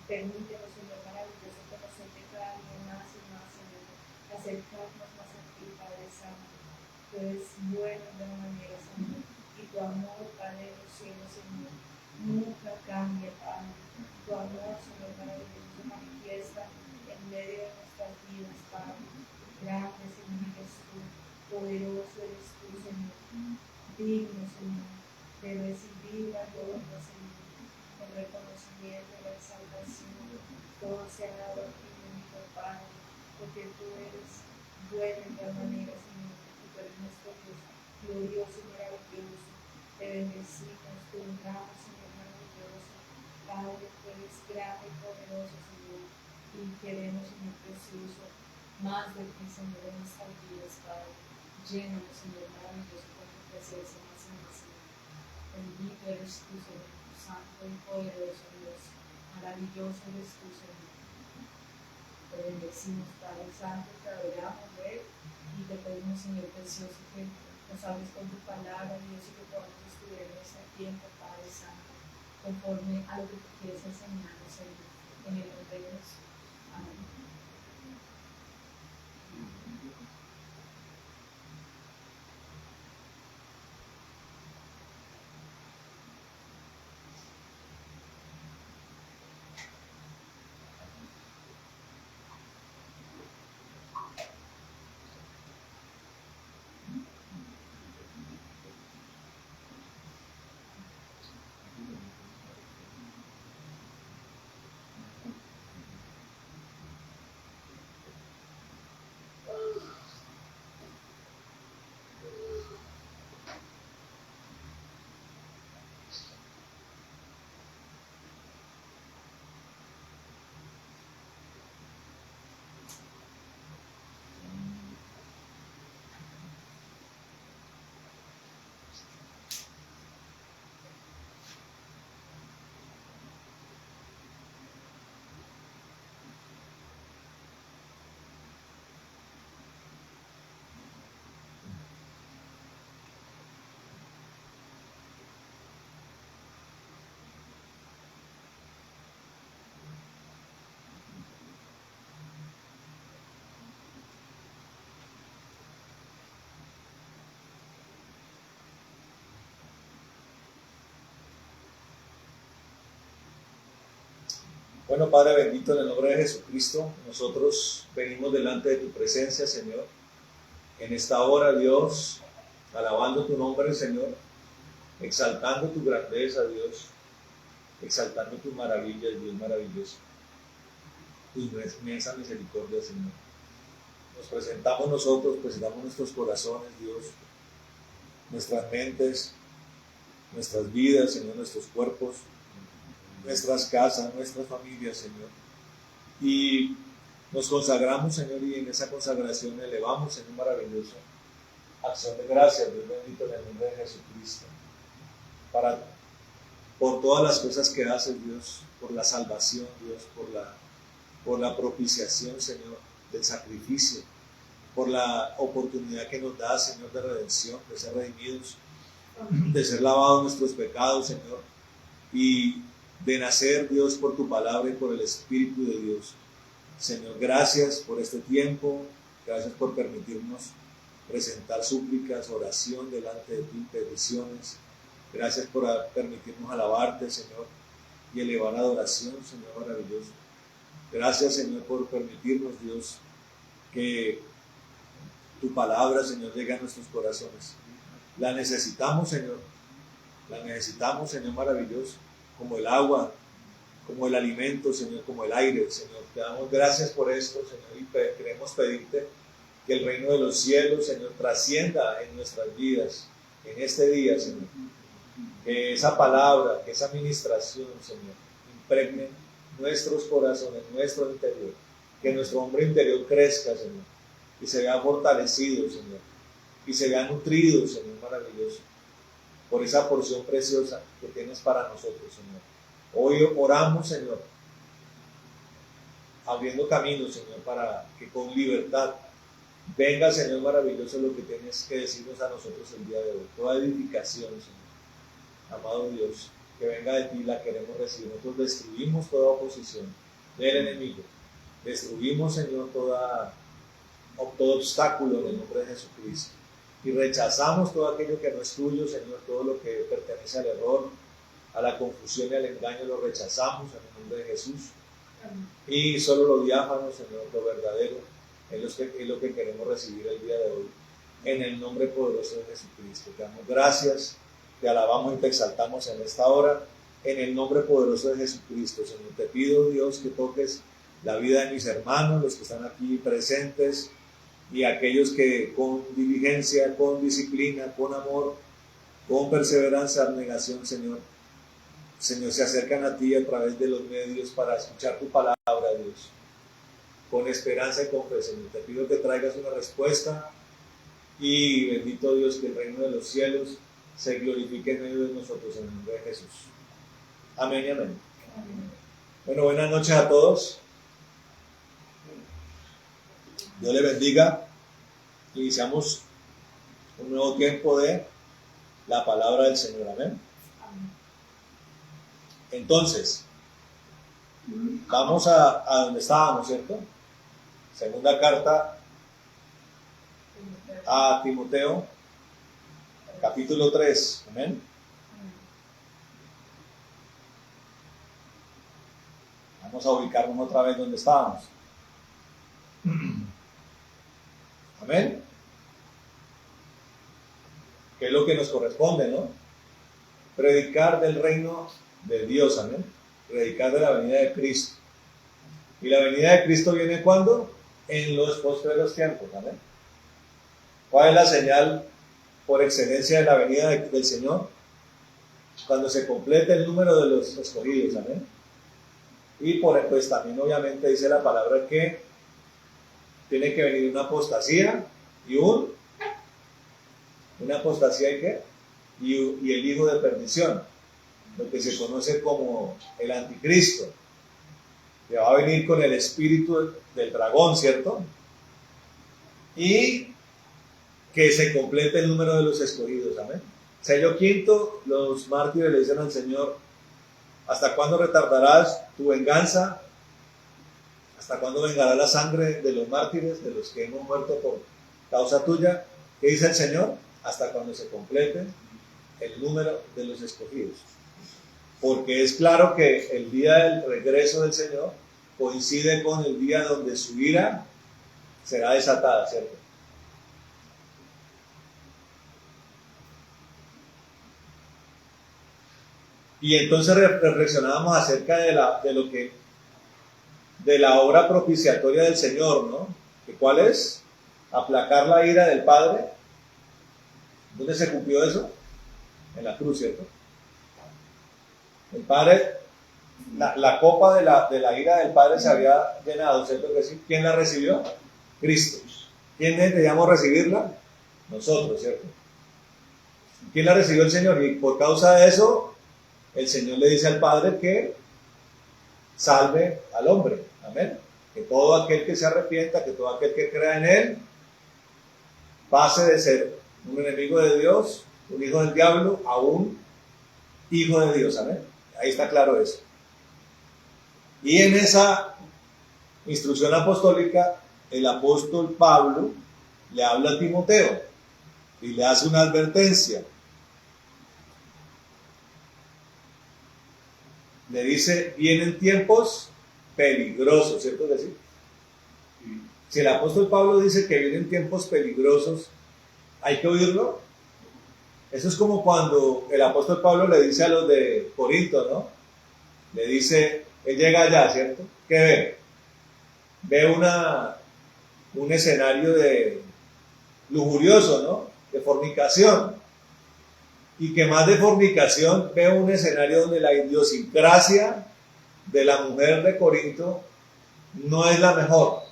Permítenos, Señor maravilloso, conocerte cada día más y más, Señor, acercarnos más a ti, Padre Santo. Tú eres bueno de una manera, Señor, y tu amor, Padre de los cielos, Señor, nunca cambia, Padre. Tu amor, Señor maravilloso, se manifiesta en medio de nuestras vidas, Padre. Grande, Señor, eres tú, poderoso eres tú, Señor, digno, Señor, de recibir la gloria, Señor, el reconocimiento, la exaltación, todo se ha dado a ti, bendito Padre, porque tú eres bueno en gran manera, Señor, porque tú eres nuestro Dios, glorioso y maravilloso. Te bendecimos, te honramos, Señor maravilloso. Padre, tú eres grande y poderoso, Señor, y queremos, Señor precioso, más de ti, Señor, en nuestras vidas, Padre. Llénanos, Señor maravilloso, con tu presencia más y más, Señor. Bendito eres tú, Señor, santo y poderoso Dios. Maravilloso eres tú, Señor. Te bendecimos, Padre Santo, te adoramos, Rey, y te pedimos, Señor precioso, que nos hables con tu palabra, Dios, y que podamos estudiar en este tiempo, Padre Santo, conforme a lo que tú quieres enseñarnos, Señor, en el nombre de Jesús. Amén. Bueno, Padre bendito, en el nombre de Jesucristo, nosotros venimos delante de tu presencia, Señor, en esta hora, Dios, alabando tu nombre, Señor, exaltando tu grandeza, Dios, exaltando tus maravillas, Dios maravilloso, tu inmensa misericordia, Señor. Nos presentamos nosotros, presentamos nuestros corazones, Dios, nuestras mentes, nuestras vidas, Señor, nuestros cuerpos, nuestras casas, nuestras familias, Señor. Y nos consagramos, Señor, y en esa consagración elevamos, Señor, maravilloso, acción de gracias, Dios bendito, en el nombre de Jesucristo, por todas las cosas que haces, Dios, por la salvación, Dios, por la propiciación, Señor, del sacrificio, por la oportunidad que nos da, Señor, de redención, de ser redimidos, de ser lavados nuestros pecados, Señor, y de nacer, Dios, por tu palabra y por el Espíritu de Dios. Señor, gracias por este tiempo, gracias por permitirnos presentar súplicas, oración delante de ti, peticiones. Gracias por permitirnos alabarte, Señor, y elevar adoración, Señor maravilloso. Gracias, Señor, por permitirnos, Dios, que tu palabra, Señor, llegue a nuestros corazones. La necesitamos, Señor. La necesitamos, Señor maravilloso, como el agua, como el alimento, Señor, como el aire, Señor. Te damos gracias por esto, Señor, y queremos pedirte que el reino de los cielos, Señor, trascienda en nuestras vidas, en este día, Señor. Que esa palabra, que esa administración, Señor, impregne nuestros corazones, nuestro interior. Que nuestro hombre interior crezca, Señor, y se vea fortalecido, Señor, y se vea nutrido, Señor maravilloso, por esa porción preciosa que tienes para nosotros, Señor. Hoy oramos, Señor, abriendo caminos, Señor, para que con libertad venga, Señor maravilloso, lo que tienes que decirnos a nosotros el día de hoy. Toda edificación, Señor, amado Dios, que venga de ti la queremos recibir. Nosotros destruimos toda oposición del enemigo. Destruimos, Señor, todo obstáculo en el nombre de Jesucristo. Y rechazamos todo aquello que no es tuyo, Señor, todo lo que pertenece al error, a la confusión y al engaño, lo rechazamos en el nombre de Jesús. Y solo lo diáfano, Señor, lo verdadero, es lo que queremos recibir el día de hoy. En el nombre poderoso de Jesucristo. Te damos gracias, te alabamos y te exaltamos en esta hora. En el nombre poderoso de Jesucristo, Señor, te pido, Dios, que toques la vida de mis hermanos, los que están aquí presentes, y aquellos que con diligencia, con disciplina, con amor, con perseverancia, abnegación, Señor, se acercan a ti a través de los medios para escuchar tu palabra, Dios, con esperanza y con fe, Señor. Te pido que traigas una respuesta y bendito Dios, que el reino de los cielos se glorifique en medio de nosotros en el nombre de Jesús. Amén y amén. Bueno, buenas noches a todos. Dios le bendiga. Iniciamos un nuevo tiempo de la palabra del Señor. Amén. Entonces, vamos a donde estábamos, ¿cierto? Segunda carta a Timoteo, capítulo 3. Amén. Vamos a ubicarnos otra vez donde estábamos. Amén. Que es lo que nos corresponde, ¿no? Predicar del reino de Dios, amén. Predicar de la venida de Cristo. Y la venida de Cristo viene ¿cuándo? En los postreros tiempos, amén. ¿Cuál es la señal por excelencia de la venida del Señor? Cuando se complete el número de los escogidos, amén. Y pues también obviamente dice la palabra que tiene que venir una apostasía y una apostasía y qué, y el hijo de perdición, lo que se conoce como el anticristo, que va a venir con el espíritu del dragón, ¿cierto? Y que se complete el número de los escogidos, amén. Sello quinto, los mártires le dicen al Señor: ¿hasta cuándo retardarás tu venganza? ¿Hasta cuándo vengará la sangre de los mártires, de los que hemos muerto por causa tuya? ¿Qué dice el Señor? Hasta cuando se complete el número de los escogidos. Porque es claro que el día del regreso del Señor coincide con el día donde su ira será desatada, ¿cierto? Y entonces reflexionábamos acerca de la obra propiciatoria del Señor, ¿no? ¿Que cuál es? Aplacar la ira del Padre. ¿Dónde se cumplió eso? En la cruz, ¿cierto? El Padre, la copa de la ira del Padre se había llenado, ¿cierto que sí? ¿Quién la recibió? Cristo. ¿Quién necesitamos recibirla? Nosotros, ¿cierto? ¿Quién la recibió? El Señor. Y por causa de eso, el Señor le dice al Padre que salve al hombre. Amén. Que todo aquel que se arrepienta, que todo aquel que crea en Él, pase de ser un enemigo de Dios, un hijo del diablo, a un hijo de Dios. Amén. Ahí está claro eso. Y en esa instrucción apostólica, el apóstol Pablo le habla a Timoteo y le hace una advertencia. Le dice: vienen tiempos peligrosos, ¿cierto que sí? Si el apóstol Pablo dice que vienen tiempos peligrosos, ¿hay que oírlo? Eso es como cuando el apóstol Pablo le dice a los de Corinto, ¿no? Le dice, él llega allá, ¿cierto? ¿Qué ve? Ve un escenario de lujurioso, ¿no? De fornicación. Y que más de fornicación, ve un escenario donde la idiosincrasia de la mujer de Corinto no es la mejor.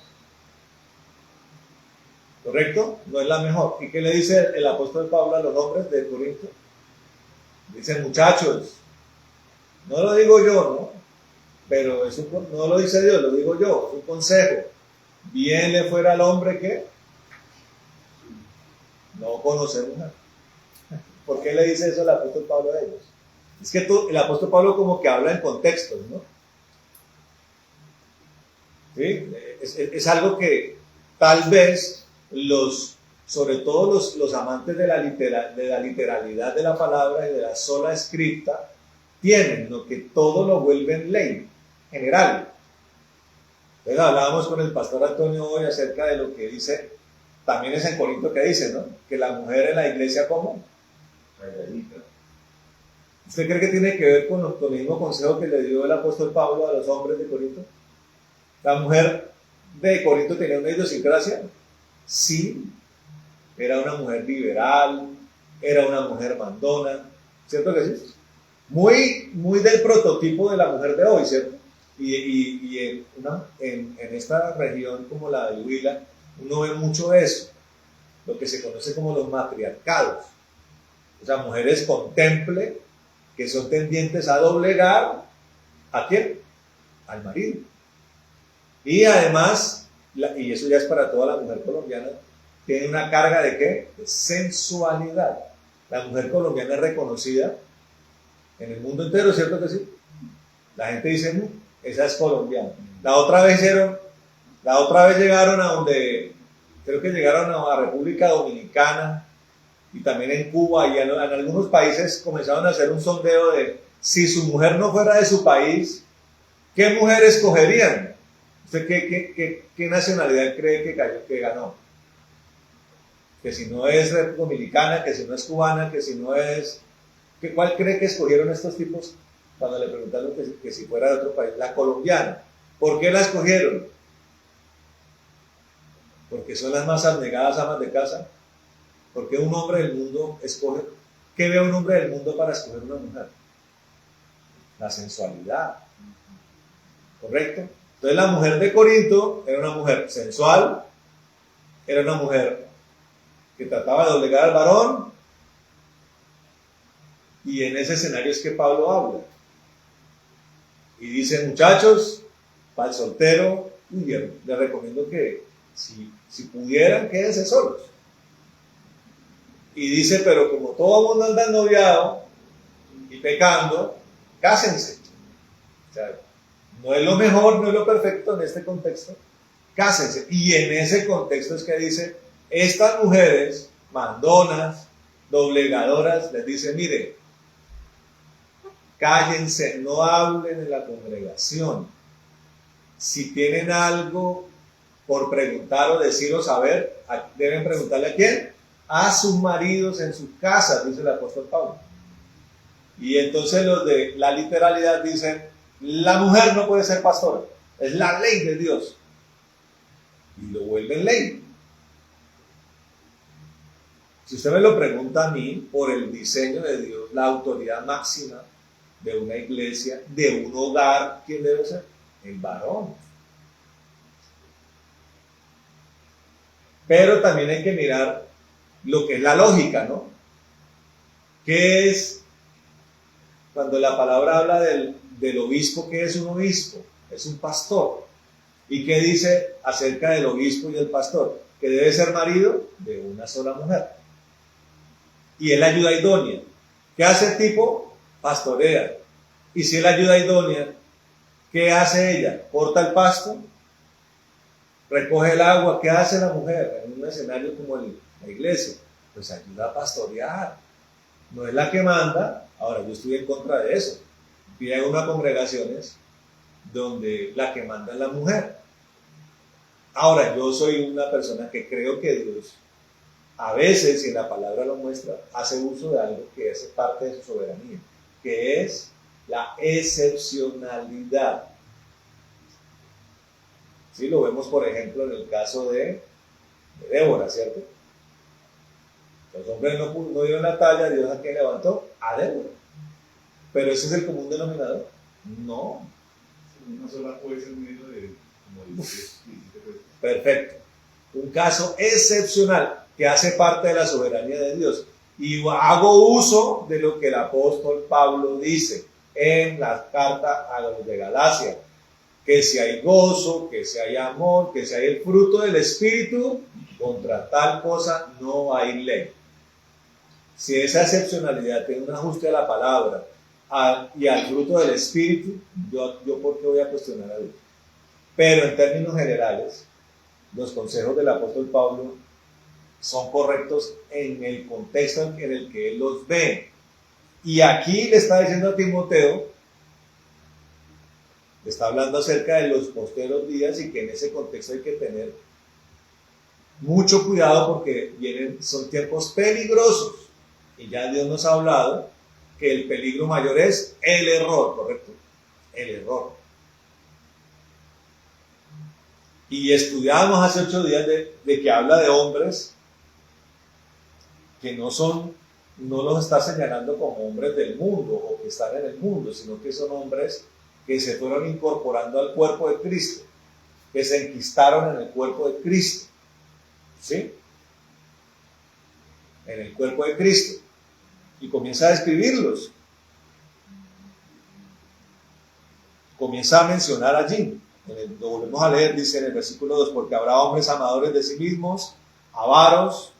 ¿Correcto? No es la mejor. ¿Y qué le dice el apóstol Pablo a los hombres de Corinto? Dice: muchachos, no lo digo yo, ¿no? Pero no lo dice Dios, lo digo yo, es un consejo. Bien le fuera al hombre que no conocer mujer. ¿Por qué le dice eso el apóstol Pablo a ellos? Es que el apóstol Pablo como que habla en contextos, ¿no? ¿Sí? Es algo que tal vez sobre todo los amantes de la literalidad de la palabra y de la sola escrita, tienen, lo que todo lo vuelven ley general. Entonces hablábamos con el pastor Antonio hoy acerca de lo que dice, también es en Corinto que dice, ¿no? Que la mujer en la iglesia, ¿cómo? Calladita. ¿Usted cree que tiene que ver con el mismo consejo que le dio el apóstol Pablo a los hombres de Corinto? ¿La mujer de Corinto tenía una idiosincrasia? Sí, era una mujer liberal, era una mujer mandona, ¿cierto que sí? Muy del prototipo de la mujer de hoy, ¿cierto? Y en esta región como la de Huila, uno ve mucho eso, lo que se conoce como los matriarcados. O sea, mujeres con temple que son tendientes a doblegar, ¿a quién? Al marido. Y además, y eso ya es para toda la mujer colombiana, tiene una carga de ¿qué? De sensualidad. La mujer colombiana es reconocida en el mundo entero, ¿cierto que sí? La gente dice, esa es colombiana. La otra vez llegaron a donde, creo que llegaron a República Dominicana y también en Cuba y en algunos países comenzaron a hacer un sondeo de si su mujer no fuera de su país, ¿qué mujer escogerían? ¿Usted qué nacionalidad cree que ganó? Que si no es dominicana, que si no es cubana, que si no es... ¿Cuál cree que escogieron estos tipos cuando le preguntaron que si fuera de otro país? La colombiana. ¿Por qué la escogieron? Porque son las más abnegadas amas de casa. ¿Por qué un hombre del mundo escoge? ¿Qué ve un hombre del mundo para escoger una mujer? La sensualidad. ¿Correcto? Entonces la mujer de Corinto era una mujer sensual, era una mujer que trataba de doblegar al varón, y en ese escenario es que Pablo habla. Y dice, muchachos, para el soltero, le recomiendo que si pudieran, quédense solos. Y dice, pero como todo el mundo anda ennoviado y pecando, cásense. O sea, no es lo mejor, no es lo perfecto en este contexto, cásense. Y en ese contexto es que dice, estas mujeres mandonas, doblegadoras, les dice, mire, cállense, no hablen en la congregación. Si tienen algo por preguntar o decir o saber, deben preguntarle a quién, a sus maridos en sus casas, dice el apóstol Pablo. Y entonces los de la literalidad dicen, la mujer no puede ser pastora, es la ley de Dios. Y lo vuelven ley. Si usted me lo pregunta a mí, por el diseño de Dios, la autoridad máxima de una iglesia, de un hogar, ¿quién debe ser? El varón. Pero también hay que mirar lo que es la lógica, ¿no? ¿Qué es cuando la palabra habla del obispo? ¿Qué es un obispo? Es un pastor. ¿Y qué dice acerca del obispo y el pastor? Que debe ser marido de una sola mujer. Y él ayuda idónea. ¿Qué hace el tipo? Pastorea. Y si él ayuda idónea, ¿qué hace ella? ¿Corta el pasto? ¿Recoge el agua? ¿Qué hace la mujer en un escenario como la iglesia? Pues ayuda a pastorear. No es la que manda. Ahora, yo estoy en contra de eso. Y hay unas congregaciones donde la que manda es la mujer. Ahora, yo soy una persona que creo que Dios, a veces, y en la palabra lo muestra, hace uso de algo que es parte de su soberanía, que es la excepcionalidad. Sí, lo vemos, por ejemplo, en el caso de Débora, ¿cierto? Los hombres no dieron la talla, Dios a quien levantó, a Débora. Pero ese es el común denominador. No. Una sola puede ser medio de como 10, 17 veces. Perfecto. Un caso excepcional que hace parte de la soberanía de Dios. Y hago uso de lo que el apóstol Pablo dice en la carta a los de Galacia, que si hay gozo, que si hay amor, que si hay el fruto del Espíritu, contra tal cosa no hay ley. Si esa excepcionalidad tiene un ajuste a la palabra y al fruto del Espíritu, yo ¿por qué voy a cuestionar a Dios? Pero en términos generales, los consejos del apóstol Pablo son correctos en el contexto en el que él los ve. Y aquí le está diciendo a Timoteo, le está hablando acerca de los posteros días y que en ese contexto hay que tener mucho cuidado porque son tiempos peligrosos. Y ya Dios nos ha hablado que el peligro mayor es el error, ¿correcto? El error. Y estudiábamos hace 8 días de que habla de hombres que no los está señalando como hombres del mundo o que están en el mundo, sino que son hombres que se fueron incorporando al cuerpo de Cristo, que se enquistaron en el cuerpo de Cristo. ¿Sí? En el cuerpo de Cristo. Y comienza a describirlos. Comienza a mencionar allí. Lo volvemos a leer, dice en el versículo 2, porque habrá hombres amadores de sí mismos, avaros,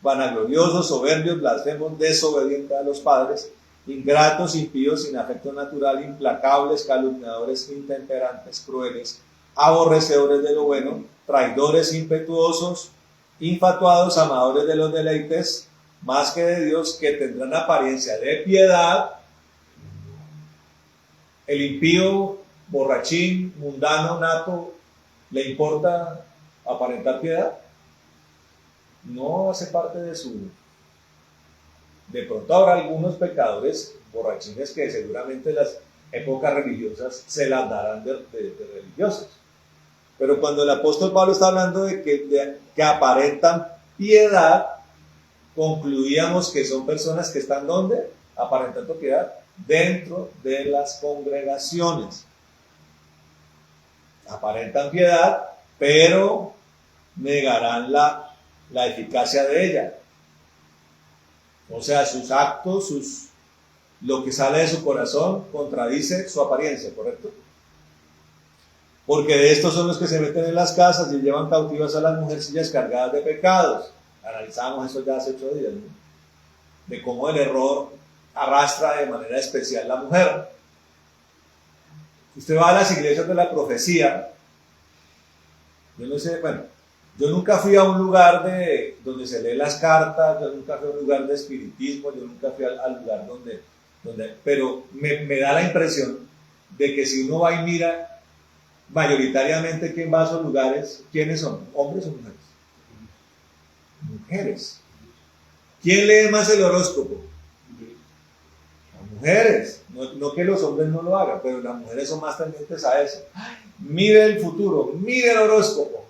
vanagloriosos, soberbios, blasfemos, desobedientes a los padres, ingratos, impíos, sin afecto natural, implacables, calumniadores, intemperantes, crueles, aborrecedores de lo bueno, traidores, impetuosos, infatuados, amadores de los deleites, más que de Dios, que tendrán apariencia de piedad. El impío, borrachín, mundano, nato, ¿le importa aparentar piedad? No hace parte de su... De pronto habrá algunos pecadores borrachines que seguramente las épocas religiosas se las darán de religiosos. Pero cuando el apóstol Pablo está hablando de que aparentan piedad, concluíamos que son personas que están ¿dónde? Aparentando piedad dentro de las congregaciones. Aparentan piedad, pero negarán la eficacia de ella. O sea, sus actos, lo que sale de su corazón contradice su apariencia, ¿correcto? Porque de estos son los que se meten en las casas y llevan cautivas a las mujercillas cargadas de pecados. Analizamos eso ya hace 8 días, ¿no? De cómo el error arrastra de manera especial la mujer. Usted va a las iglesias de la profecía. Yo no sé, bueno, yo nunca fui a un lugar donde se lee las cartas, yo nunca fui a un lugar de espiritismo, yo nunca fui al lugar donde pero me da la impresión de que si uno va y mira mayoritariamente quién va a esos lugares, ¿quiénes son? ¿Hombres o mujeres? Mujeres. ¿Quién lee más el horóscopo? Las mujeres. No que los hombres no lo hagan, pero las mujeres son más tendentes a eso. Mire el futuro, mire el horóscopo.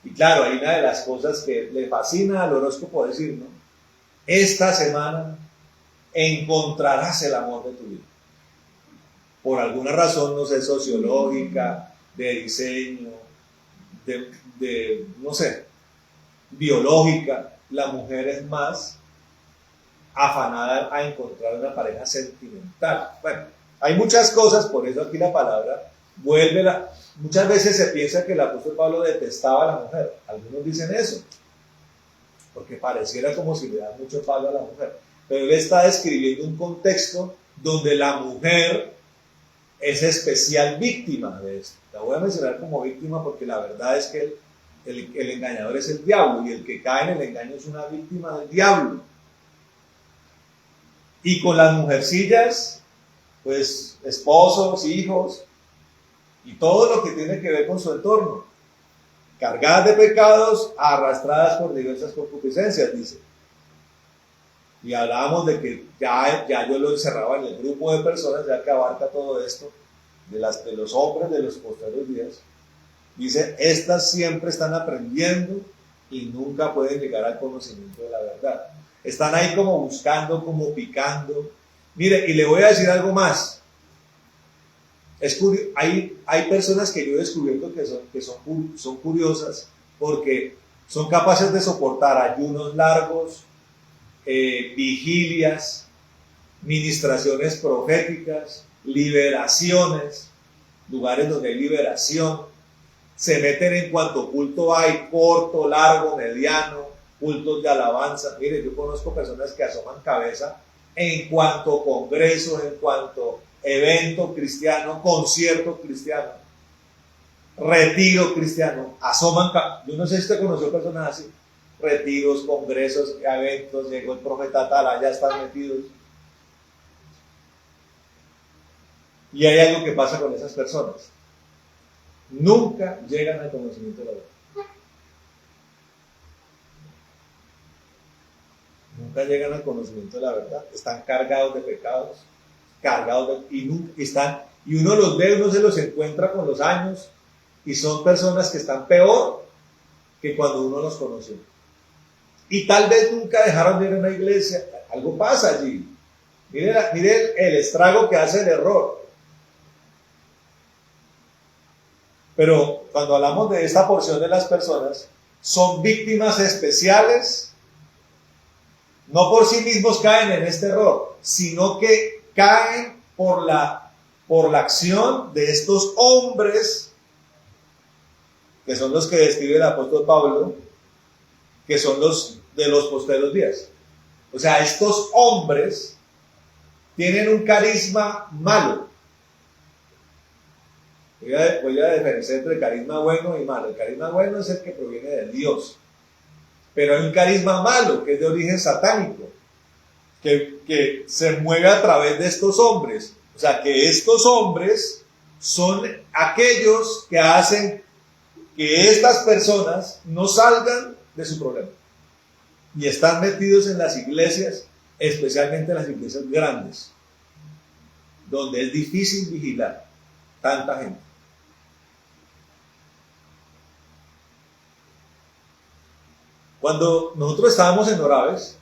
Y claro, hay una de las cosas que le fascina al horóscopo decir, ¿no? Esta semana encontrarás el amor de tu vida. Por alguna razón, no sé, sociológica, de diseño, no sé, biológica, la mujer es más afanada a encontrar una pareja sentimental. Bueno, hay muchas cosas, por eso aquí la palabra muchas veces se piensa que el apóstol Pablo detestaba a la mujer. Algunos dicen eso, porque pareciera como si le da mucho palo a la mujer. Pero él está describiendo un contexto donde la mujer es especial víctima de esto. La voy a mencionar como víctima porque la verdad es que el engañador es el diablo y el que cae en el engaño es una víctima del diablo. Y con las mujercillas, pues esposos, hijos y todo lo que tiene que ver con su entorno, cargadas de pecados, arrastradas por diversas concupiscencias, dice. Y hablábamos de que ya yo lo encerraba en el grupo de personas, ya que abarca todo esto, de los hombres de los postreros días. Dice, estas siempre están aprendiendo y nunca pueden llegar al conocimiento de la verdad. Están ahí como buscando, como picando. Mire, y le voy a decir algo más. Hay personas que yo he descubierto que son curiosas porque son capaces de soportar ayunos largos, vigilias, ministraciones proféticas, liberaciones, lugares donde hay liberación, se meten en cuanto culto hay, corto, largo, mediano, cultos de alabanza. Mire, yo conozco personas que asoman cabeza en cuanto a congresos, en cuanto a evento cristiano, concierto cristiano, retiro cristiano, asoman. Yo no sé si usted conoció personas así, retiros, congresos, eventos, llegó el profeta tal, ya están metidos. Y hay algo que pasa con esas personas. Nunca llegan al conocimiento de la verdad. Nunca llegan al conocimiento de la verdad. Están cargados de pecados, y uno los ve, uno se los encuentra con los años, y son personas que están peor que cuando uno los conoció. Y tal vez nunca dejaron de ir a una iglesia. Algo pasa allí. Mire el estrago que hace el error. Pero cuando hablamos de esta porción de las personas, son víctimas especiales. No por sí mismos caen en este error, sino que caen por la acción de estos hombres, que son los que describe el apóstol Pablo, que son los de los postreros días. O sea, estos hombres tienen un carisma malo. Voy a diferenciar entre carisma bueno y malo. El carisma bueno es el que proviene de Dios. Pero hay un carisma malo que es de origen satánico, que se mueve a través de estos hombres. O sea, que estos hombres son aquellos que hacen que estas personas no salgan de su problema. Y están metidos en las iglesias, especialmente en las iglesias grandes, donde es difícil vigilar tanta gente. Cuando nosotros estábamos en Oraves,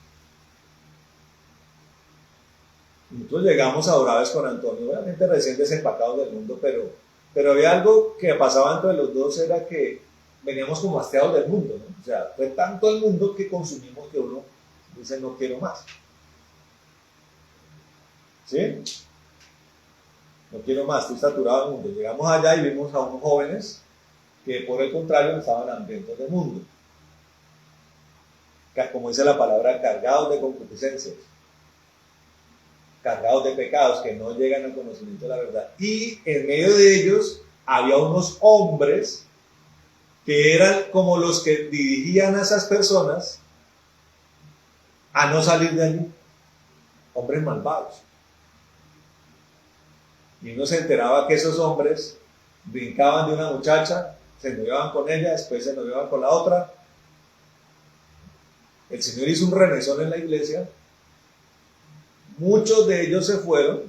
nosotros llegamos a Oraves con Antonio, obviamente recién desempacados del mundo, pero había algo que pasaba entre los dos, era que veníamos como hastiados del mundo, ¿no? O sea, fue tanto el mundo que consumimos que uno dice, no quiero más. ¿Sí? No quiero más, estoy saturado del mundo. Llegamos allá y vimos a unos jóvenes que por el contrario estaban hambrientos del mundo. Como dice la palabra, cargados de concupiscencias, cargados de pecados que no llegan al conocimiento de la verdad. Y en medio de ellos había unos hombres que eran como los que dirigían a esas personas a no salir de allí, hombres malvados. Y uno se enteraba que esos hombres brincaban de una muchacha, se noviaban con ella, después se noviaban con la otra. El Señor hizo un remesón en la iglesia. Muchos de ellos se fueron,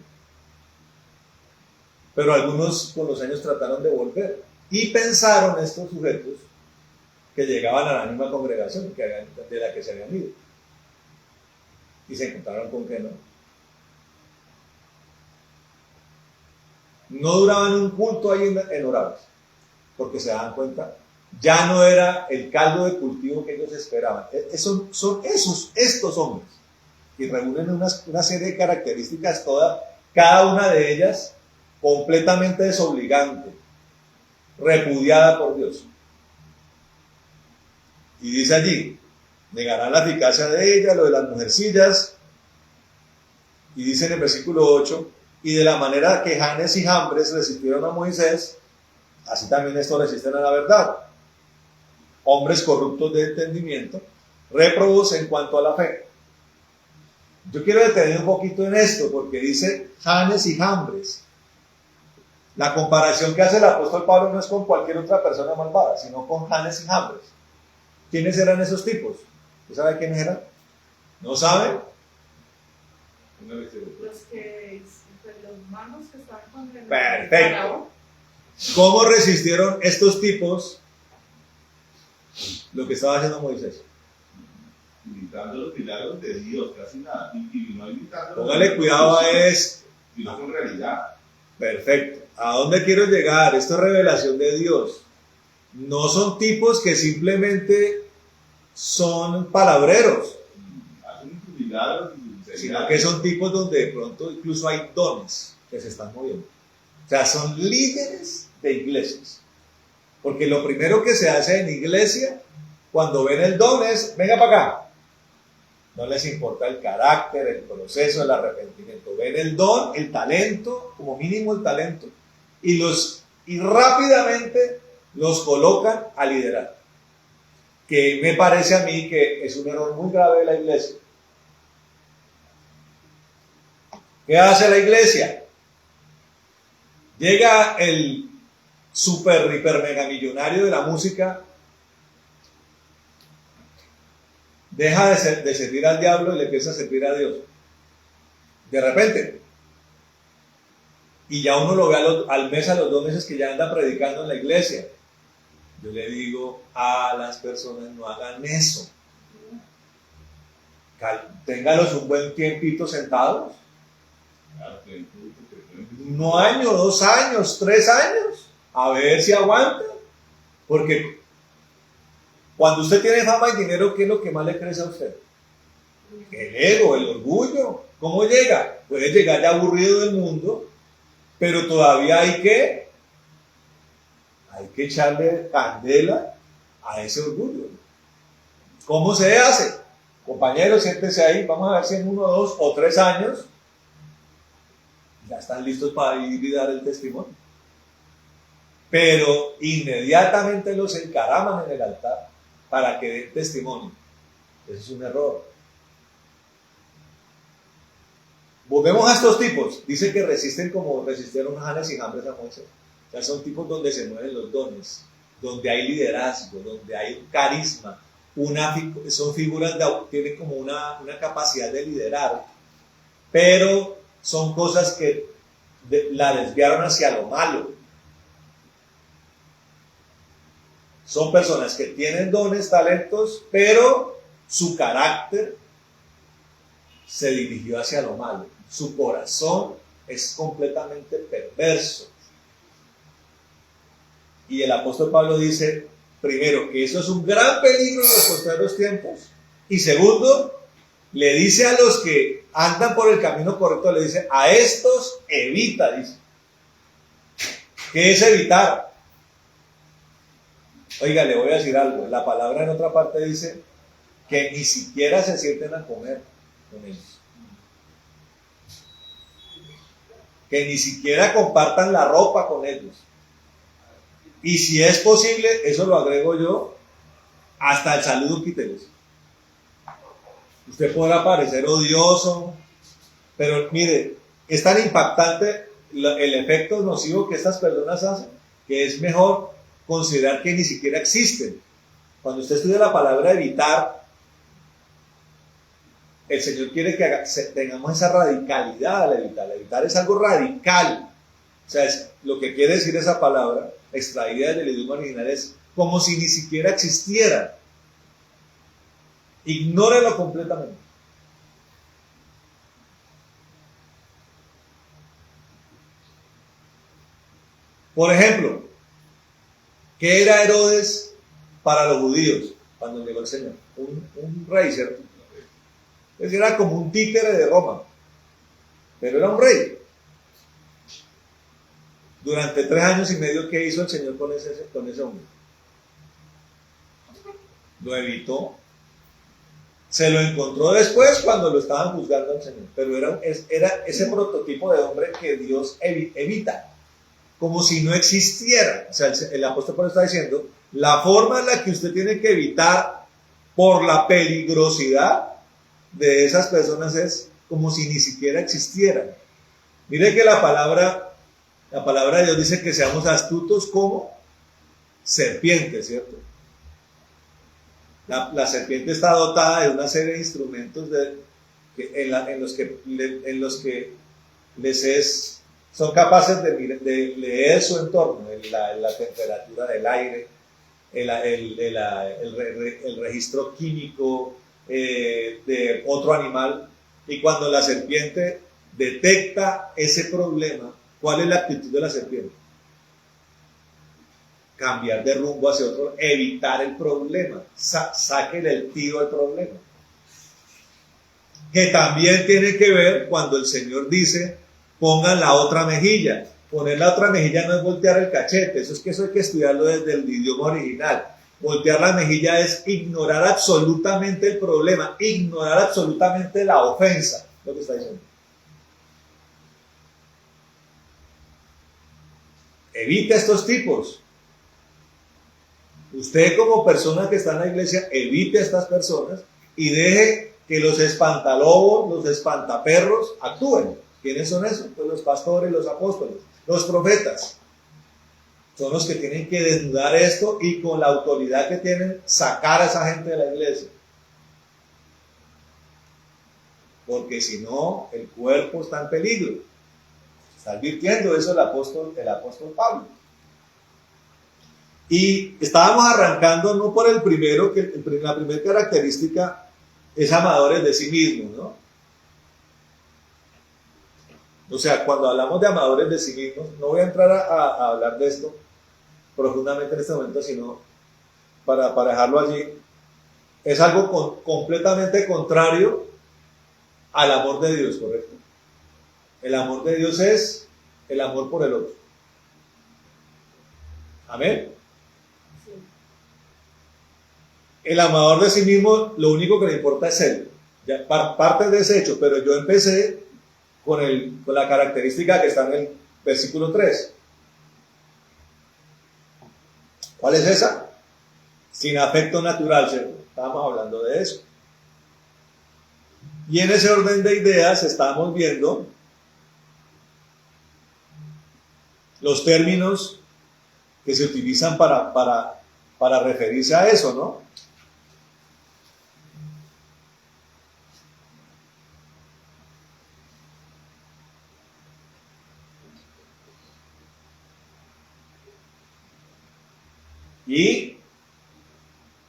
pero algunos con los años trataron de volver. Y pensaron estos sujetos que llegaban a la misma congregación de la que se habían ido. Y se encontraron con que no. No duraban un culto ahí en Oraves, porque se daban cuenta, ya no era el caldo de cultivo que ellos esperaban. Son estos hombres, que reúnen una serie de características, cada una de ellas completamente desobligante, repudiada por Dios. Y dice allí, negarán la eficacia de ella, lo de las mujercillas, y dice en el versículo 8, y de la manera que Janes y Jambres resistieron a Moisés, así también estos resisten a la verdad. Hombres corruptos de entendimiento, réprobos en cuanto a la fe. Yo quiero detener un poquito en esto, porque dice Janes y Jambres. La comparación que hace el apóstol Pablo no es con cualquier otra persona malvada, sino con Janes y Jambres. ¿Quiénes eran esos tipos? ¿Usted sabe quiénes eran? ¿No sabe? Los magos que estaban con el Perfecto. ¿Cómo resistieron estos tipos lo que estaba haciendo Moisés? Imitando los milagros de Dios, casi nada. Y no imitando. Póngale cuidado a esto. Y no con realidad. Perfecto. ¿A dónde quiero llegar? Esto es revelación de Dios. No son tipos que simplemente son palabreros, Hacen sus milagros y sus sino que son tipos donde de pronto incluso hay dones que se están moviendo. O sea, son líderes de iglesias. Porque lo primero que se hace en iglesia, cuando ven el don es, venga para acá. No les importa el carácter, el proceso, el arrepentimiento. Ven el don, el talento, como mínimo el talento, y rápidamente los colocan a liderar. Que me parece a mí que es un error muy grave de la iglesia. ¿Qué hace la iglesia? Llega el super, hiper, mega millonario de la música, deja de servir al diablo y le empieza a servir a Dios. De repente. Y ya uno lo ve al mes, a los 2 meses que ya anda predicando en la iglesia. Yo le digo a las personas, no hagan eso. Téngalos un buen tiempito sentados. Un año, 2 años, 3 años. A ver si aguantan. Porque cuando usted tiene fama y dinero, ¿qué es lo que más le crece a usted? El ego, el orgullo. ¿Cómo llega? Puede llegar ya aburrido del mundo, pero todavía hay que echarle candela a ese orgullo. ¿Cómo se hace? Compañeros, siéntense ahí, vamos a ver si en 1, 2 o 3 años ya están listos para ir y dar el testimonio. Pero inmediatamente los encaraman en el altar para que den testimonio. Eso es un error. Volvemos a estos tipos. Dice que resisten como resistieron Janes y Jambres a Moisés. O sea, son tipos donde se mueven los dones, donde hay liderazgo, donde hay un carisma. Son figuras tienen como una capacidad de liderar, pero son cosas que la desviaron hacia lo malo. Son personas que tienen dones, talentos, pero su carácter se dirigió hacia lo malo. Su corazón es completamente perverso. Y el apóstol Pablo dice, primero, que eso es un gran peligro en los postreros tiempos. Y segundo, le dice a los que andan por el camino correcto, le dice, a estos evita, dice. ¿Qué es evitar? Oiga, le voy a decir algo. La palabra en otra parte dice que ni siquiera se sienten a comer con ellos. Que ni siquiera compartan la ropa con ellos. Y si es posible, eso lo agrego yo, hasta el saludo quíteles. Usted podrá parecer odioso, pero mire, es tan impactante el efecto nocivo que estas personas hacen, que es mejor considerar que ni siquiera existen. Cuando usted estudia la palabra evitar, el Señor quiere que tengamos esa radicalidad al evitar. Evitar es algo radical. O sea, lo que quiere decir esa palabra, extraída del idioma original, es como si ni siquiera existiera. Ignórelo completamente. Por ejemplo, ¿qué era Herodes para los judíos cuando llegó el Señor? Un rey, ¿cierto? Él era como un títere de Roma, pero era un rey. Durante 3 años y medio, ¿qué hizo el Señor con ese hombre? Lo evitó. Se lo encontró después cuando lo estaban juzgando al Señor, pero era ese prototipo de hombre que Dios evita, como si no existiera. O sea, el apóstol Pablo está diciendo, la forma en la que usted tiene que evitar por la peligrosidad de esas personas es como si ni siquiera existieran. Mire que la palabra de Dios dice que seamos astutos como serpientes, ¿cierto? La serpiente está dotada de una serie de instrumentos en los que son capaces de leer su entorno, la temperatura del aire, el registro químico de otro animal. Y cuando la serpiente detecta ese problema, ¿cuál es la actitud de la serpiente? Cambiar de rumbo hacia otro, evitar el problema, sáquenle el tiro al problema. Que también tiene que ver cuando el Señor dice, pongan la otra mejilla. Poner la otra mejilla no es voltear el cachete, eso hay que estudiarlo desde el idioma original. Voltear la mejilla es ignorar absolutamente el problema, ignorar absolutamente la ofensa, lo que está diciendo. Evita estos tipos. Usted como persona que está en la iglesia, evite a estas personas y deje que los espantalobos, los espantaperros actúen. ¿Quiénes son esos? Pues los pastores, los apóstoles, los profetas. Son los que tienen que desnudar esto y con la autoridad que tienen sacar a esa gente de la iglesia. Porque si no, el cuerpo está en peligro. Está advirtiendo eso el apóstol Pablo. Y estábamos arrancando no por el primero, que la primera característica es amadores de sí mismos, ¿no? O sea, cuando hablamos de amadores de sí mismos, no voy a entrar a hablar de esto profundamente en este momento, sino para dejarlo allí, es algo completamente contrario al amor de Dios, ¿correcto? El amor de Dios es el amor por el otro. Amén. Sí. El amador de sí mismo, lo único que le importa es él. Ya, parte de ese hecho, pero yo empecé con la característica que está en el versículo 3. ¿Cuál es esa? Sin afecto natural, ¿cierto? Estábamos hablando de eso. Y en ese orden de ideas estamos viendo los términos que se utilizan para referirse a eso, ¿no? Y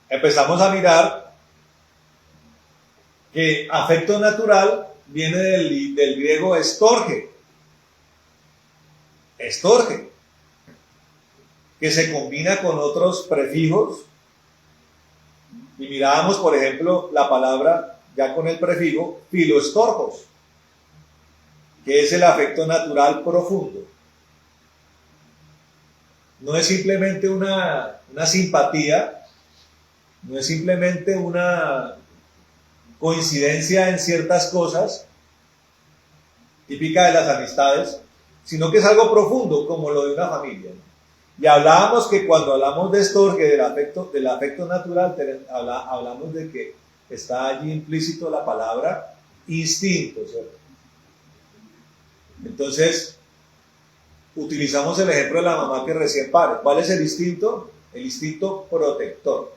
empezamos a mirar que afecto natural viene del griego estorge, que se combina con otros prefijos. Y mirábamos, por ejemplo, la palabra ya con el prefijo filoestorgos, que es el afecto natural profundo. No es simplemente una simpatía, no es simplemente una coincidencia en ciertas cosas, típica de las amistades, sino que es algo profundo, como lo de una familia. Y hablábamos que cuando hablamos de estorge, del afecto natural, hablamos de que está allí implícito la palabra instinto, ¿cierto? Entonces, utilizamos el ejemplo de la mamá que recién pare. ¿Cuál es el instinto? El instinto protector.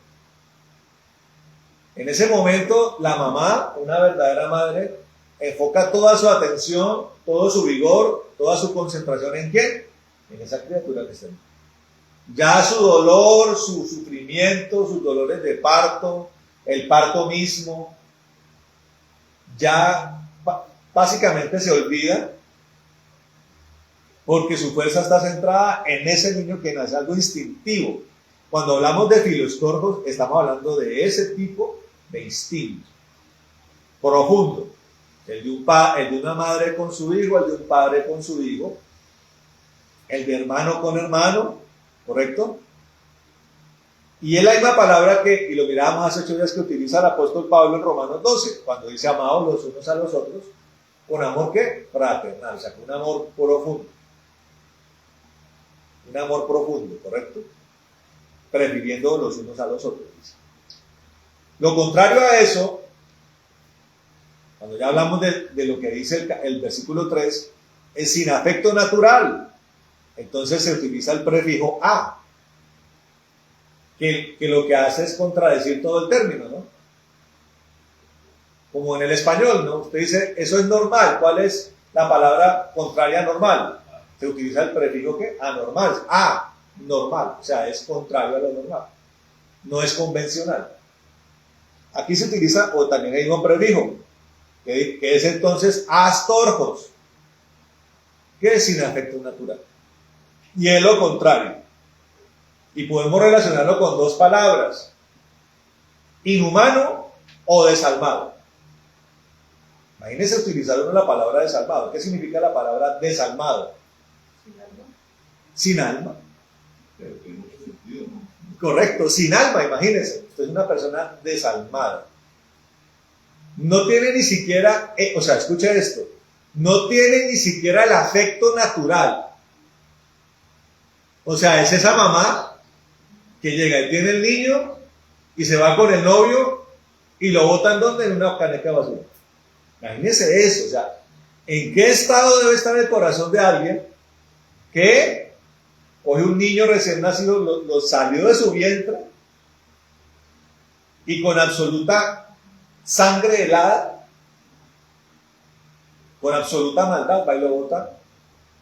En ese momento, la mamá, una verdadera madre, enfoca toda su atención, todo su vigor, toda su concentración ¿en quién? En esa criatura que está ahí. Ya su dolor, su sufrimiento, sus dolores de parto, el parto mismo, ya básicamente se olvida, porque su fuerza está centrada en ese niño que nace, algo instintivo. Cuando hablamos de filoestorgos, estamos hablando de ese tipo de instinto profundo, el de una madre con su hijo, el de un padre con su hijo, el de hermano con hermano, ¿correcto? Y es la misma palabra y lo mirábamos hace 8 días, que utiliza el apóstol Pablo en Romanos 12, cuando dice amados los unos a los otros, con amor ¿qué? Fraternal, o sea, con un amor profundo. Un amor profundo, ¿correcto? Prefiriendo los unos a los otros. Lo contrario a eso, cuando ya hablamos de lo que dice el versículo 3, es sin afecto natural. Entonces se utiliza el prefijo a, que lo que hace es contradecir todo el término, ¿no? Como en el español, ¿no? Usted dice, eso es normal. ¿Cuál es la palabra contraria a normal? Se utiliza el prefijo ¿qué? Anormal, normal, o sea, es contrario a lo normal, no es convencional. Aquí se utiliza, o también hay un prefijo, que es entonces astorgos, que es sin afecto natural, y es lo contrario. Y podemos relacionarlo con dos palabras, inhumano o desalmado. Imagínense utilizar uno la palabra desalmado. ¿Qué significa la palabra desalmado? Sin alma. Sin alma. Pero tiene mucho sentido, ¿no? Correcto, sin alma, imagínense. Usted es una persona desalmada. No tiene ni siquiera, o sea, escuche esto, no tiene ni siquiera el afecto natural. O sea, es esa mamá que llega y tiene el niño y se va con el novio y lo botan ¿dónde? En una caneca de basura. Imagínense eso, o sea, ¿en qué estado debe estar el corazón de alguien que coge un niño recién nacido, lo salió de su vientre y con absoluta sangre helada, con absoluta maldad, va y lo bota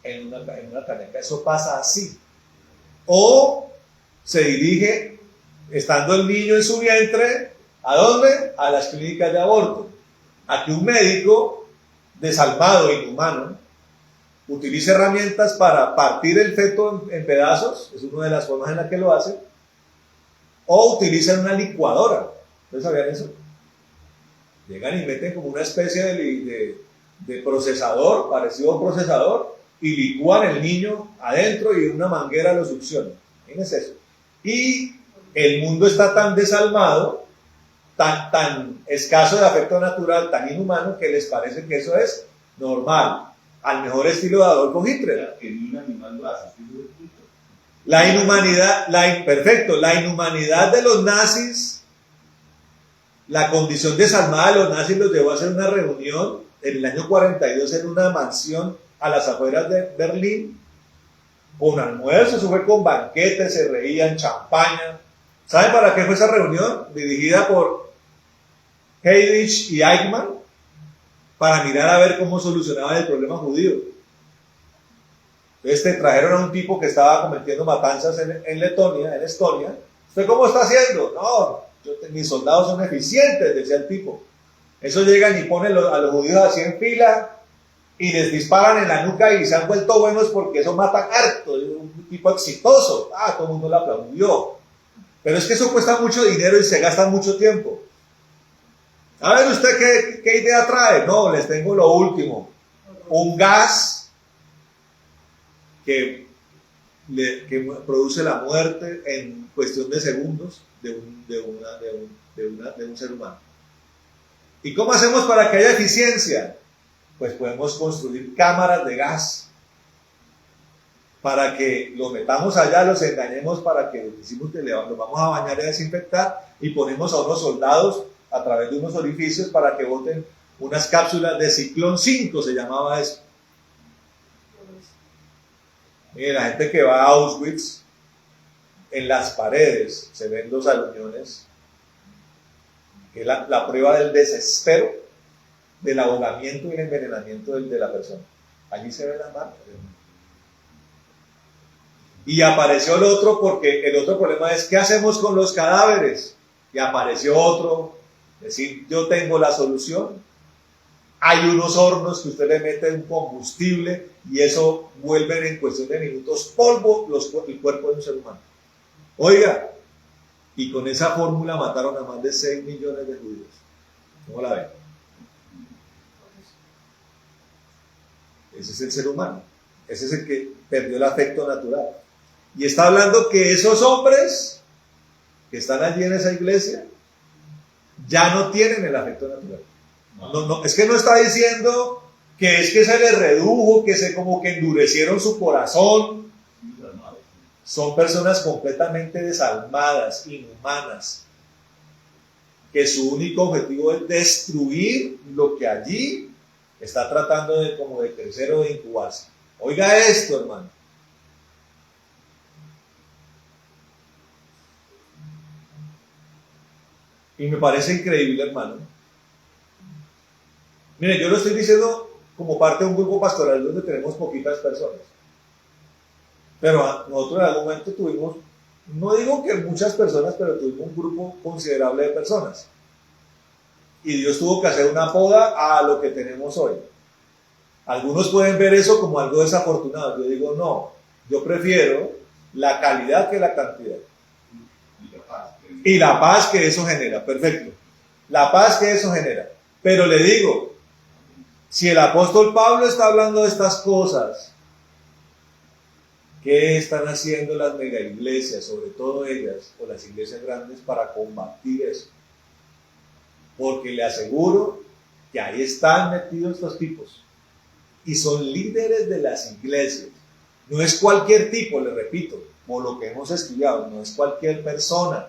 en una caneca? Eso pasa así. O se dirige, estando el niño en su vientre, ¿a dónde? A las clínicas de aborto. A que un médico desalmado e inhumano utilice herramientas para partir el feto en pedazos, es una de las formas en las que lo hace, o utilizan una licuadora. ¿Ustedes sabían eso? Llegan y meten como una especie de procesador, parecido a un procesador, y licúan el niño adentro y una manguera lo succiona. Imagínense eso. Y el mundo está tan desalmado, tan escaso de afecto natural, tan inhumano, que les parece que eso es normal, al mejor estilo de Adolfo Hitler. Que ni un animal lo hace. La inhumanidad, la inhumanidad de los nazis, la condición desalmada de los nazis los llevó a hacer una reunión en el año 42 en una mansión a las afueras de Berlín, con almuerzo, eso fue con banquetes, se reían, champaña. ¿Saben para qué fue esa reunión? Dirigida por Heydrich y Eichmann, para mirar a ver cómo solucionaban el problema judío. Entonces trajeron a un tipo que estaba cometiendo matanzas en Letonia, en Estonia. ¿Usted cómo está haciendo? No, mis soldados son eficientes, decía el tipo. Eso llegan y ponen a los judíos así en fila y les disparan en la nuca y se han vuelto buenos porque eso mata harto. Es un tipo exitoso. Todo el mundo lo aplaudió. Pero es que eso cuesta mucho dinero y se gasta mucho tiempo. A ver, ¿usted qué idea trae? No, les tengo lo último. Un gas que produce la muerte en cuestión de segundos de un ser humano. ¿Y cómo hacemos para que haya eficiencia? Pues podemos construir cámaras de gas para que los metamos allá, los engañemos para que decimos que los vamos a bañar y a desinfectar y ponemos a unos soldados a través de unos orificios para que boten unas cápsulas de ciclón 5, se llamaba eso. Mire, la gente que va a Auschwitz, en las paredes se ven los aluñones, que es la prueba del desespero, del ahogamiento y el envenenamiento de la persona. Allí se ven las marcas. Y apareció el otro, porque el otro problema es ¿qué hacemos con los cadáveres? Y apareció otro, decir, yo tengo la solución. Hay unos hornos que usted le mete un combustible y eso vuelven en cuestión de minutos polvo el cuerpo de un ser humano. Oiga, y con esa fórmula mataron a más de 6 millones de judíos. ¿Cómo la ven? Ese es el ser humano. Ese es el que perdió el afecto natural. Y está hablando que esos hombres que están allí en esa iglesia ya no tienen el afecto natural. No, es que no está diciendo que es que se les redujo, que se como que endurecieron su corazón. Son personas completamente desalmadas, inhumanas, que su único objetivo es destruir lo que allí está tratando de crecer o de incubarse. Oiga esto, hermano. Y me parece increíble, hermano. Mire, yo lo estoy diciendo como parte de un grupo pastoral donde tenemos poquitas personas. Pero nosotros en algún momento tuvimos, no digo que muchas personas, pero tuvimos un grupo considerable de personas. Y Dios tuvo que hacer una poda a lo que tenemos hoy. Algunos pueden ver eso como algo desafortunado. Yo digo, no, yo prefiero la calidad que la cantidad. Y la paz que eso genera, perfecto. La paz que eso genera. Pero le digo, si el apóstol Pablo está hablando de estas cosas, ¿Qué están haciendo las mega iglesias, sobre todo ellas, o las iglesias grandes, para combatir eso? Porque le aseguro que ahí están metidos estos tipos. Y son líderes de las iglesias. No es cualquier tipo, le repito, por lo que hemos estudiado, no es cualquier persona.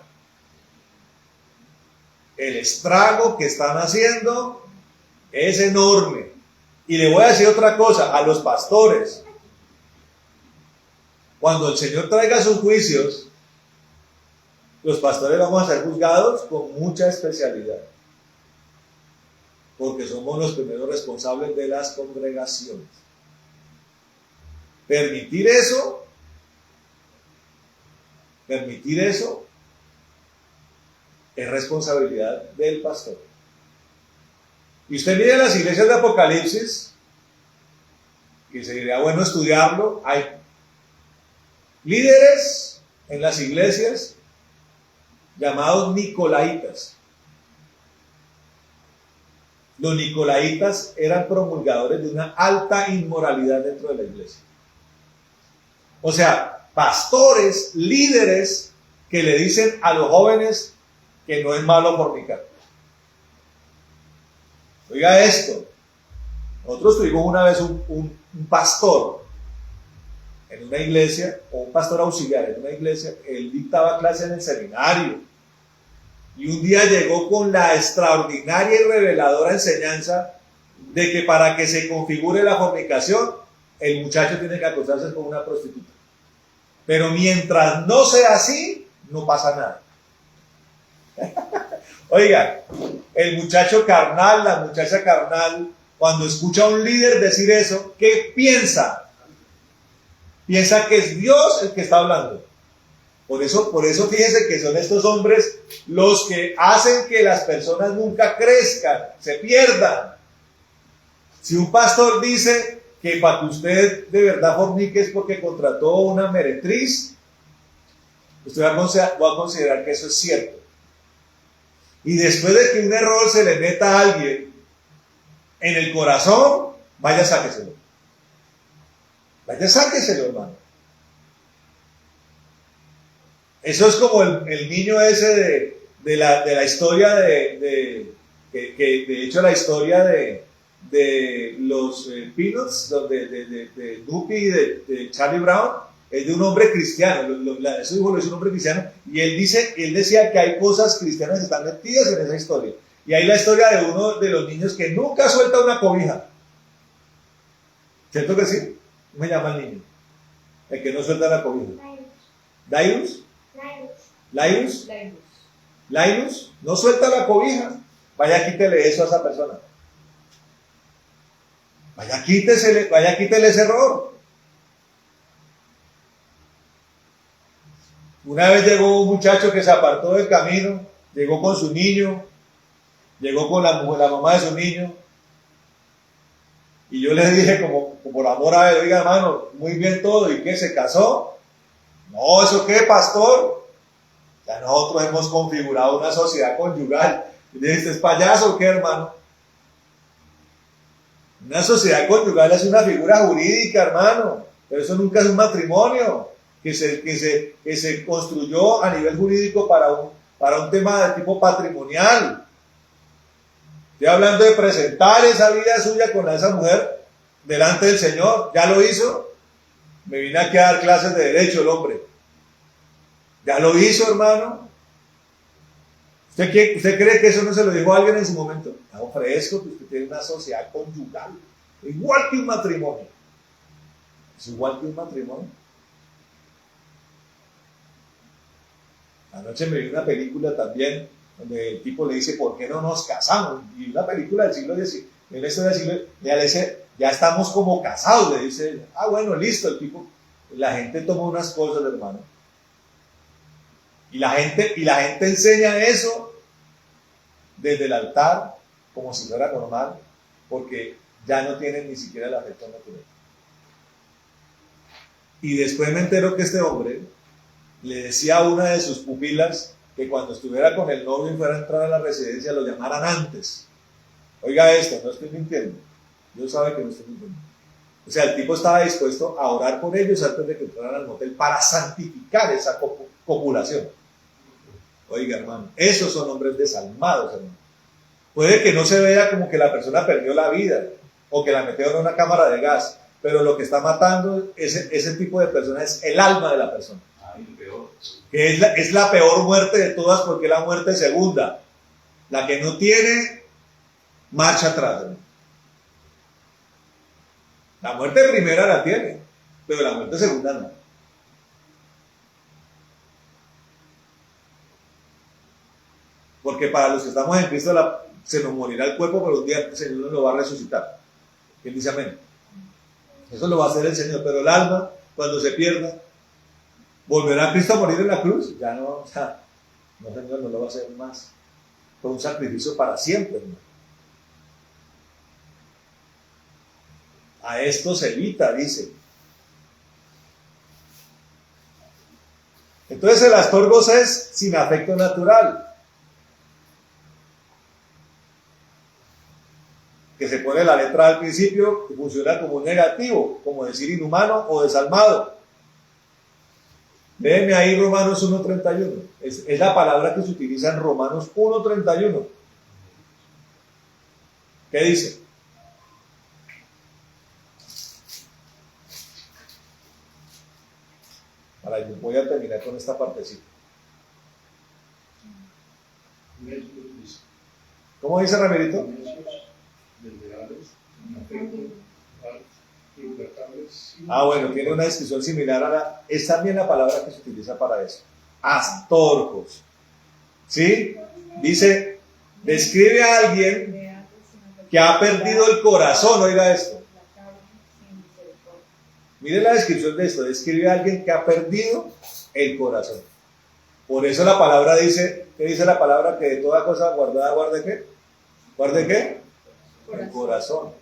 El estrago que están haciendo es enorme. Y le voy a decir otra cosa a los pastores. Cuando el Señor traiga sus juicios, los pastores vamos a ser juzgados con mucha especialidad. Porque somos los primeros responsables de las congregaciones. Permitir eso es responsabilidad del pastor. Y usted mira las iglesias de Apocalipsis, y sería bueno estudiarlo, hay líderes en las iglesias llamados nicolaitas. Los nicolaitas eran promulgadores de una alta inmoralidad dentro de la iglesia. O sea, pastores, líderes que le dicen a los jóvenes que no es malo fornicar. Oiga esto, nosotros tuvimos una vez un pastor en una iglesia, o un pastor auxiliar en una iglesia, él dictaba clase en el seminario, y un día llegó con la extraordinaria y reveladora enseñanza de que para que se configure la fornicación, el muchacho tiene que acostarse con una prostituta. Pero mientras no sea así, no pasa nada. Oiga, el muchacho carnal, la muchacha carnal, cuando escucha a un líder decir eso, ¿qué piensa? Piensa que es Dios el que está hablando. Por eso fíjense que son estos hombres los que hacen que las personas nunca crezcan, se pierdan. Si un pastor dice que para que usted de verdad fornique es porque contrató una meretriz, usted va a considerar que eso es cierto. Y después de que un error se le meta a alguien en el corazón, vaya sáqueselo. Vaya sáqueselo, hermano. Eso es como el niño ese de la historia que de hecho la historia de los Peanuts, de Duppy y de Charlie Brown, es de un hombre cristiano. Su hijo es un hombre cristiano, y él decía que hay cosas cristianas que están metidas en esa historia. Y hay la historia de uno de los niños que nunca suelta una cobija. ¿Cierto que sí? ¿Cómo se llama el niño? El que no suelta la cobija. ¿Dairus? Linus, no suelta la cobija. Vaya, quítele eso a esa persona. Vaya, quítele ese error. Una vez llegó un muchacho que se apartó del camino, llegó con su niño, llegó con la mamá de su niño, y yo le dije como por amor a él, oiga hermano, muy bien todo, ¿y qué, se casó? No, ¿eso qué, pastor? Ya nosotros hemos configurado una sociedad conyugal. Y le dije, ¿es payaso o qué, hermano? Una sociedad conyugal es una figura jurídica, hermano, pero eso nunca es un matrimonio que se construyó a nivel jurídico para un tema de tipo patrimonial. Estoy hablando de presentar esa vida suya con esa mujer delante del Señor. ¿Ya lo hizo? Me vine aquí a dar clases de derecho el hombre. ¿Ya lo hizo, hermano? ¿Usted cree que eso no se lo dijo a alguien en su momento? Está fresco que usted tiene una sociedad conyugal, igual que un matrimonio. Es igual que un matrimonio. Anoche me vi una película también donde el tipo le dice, ¿por qué no nos casamos? Y una película del siglo XIX, en esto del siglo, ya le dice, ya estamos como casados, le dice, bueno, listo, el tipo, la gente toma unas cosas, hermano. Y la gente enseña eso desde el altar como si fuera normal, porque ya no tienen ni siquiera el afecto natural. Y después me entero que este hombre le decía a una de sus pupilas que cuando estuviera con el novio y fuera a entrar a la residencia lo llamaran antes. Oiga esto, no estoy mintiendo. Dios sabe que no estoy mintiendo. O sea, el tipo estaba dispuesto a orar por ellos antes de que entraran al motel para santificar esa copulación. Oiga, hermano, esos son hombres desalmados, hermano. Puede que no se vea como que la persona perdió la vida o que la metieron en una cámara de gas, pero lo que está matando ese tipo de personas es el alma de la persona. Ay, peor. Que es la peor muerte de todas, porque es la muerte segunda, la que no tiene marcha atrás, hermano. La muerte primera la tiene, pero la muerte segunda no. Porque para los que estamos en Cristo se nos morirá el cuerpo, pero un día el Señor nos lo va a resucitar. ¿Quién dice amén? Eso lo va a hacer el Señor, pero el alma, cuando se pierda, ¿volverá Cristo a morir en la cruz? Ya no, o sea, no, Señor, no lo va a hacer más. Fue un sacrificio para siempre, hermano. A esto se evita, dice. Entonces el astorgos es sin afecto natural, que se pone la letra al principio y funciona como un negativo, como decir inhumano o desalmado. Léeme ahí Romanos 1:31. Es la palabra que se utiliza en Romanos 1:31. ¿Qué dice? Ahora yo voy a terminar con esta partecita. ¿Cómo dice Ramirito? Ah, bueno, tiene una descripción similar es también la palabra que se utiliza para eso. Astorgos. ¿Sí? Dice, describe a alguien que ha perdido el corazón. Oiga esto. Mire la descripción de esto. Describe a alguien que ha perdido el corazón. Por eso la palabra dice, ¿qué dice la palabra? Que de toda cosa guardada, ¿guarde qué? ¿Guarde qué? El corazón.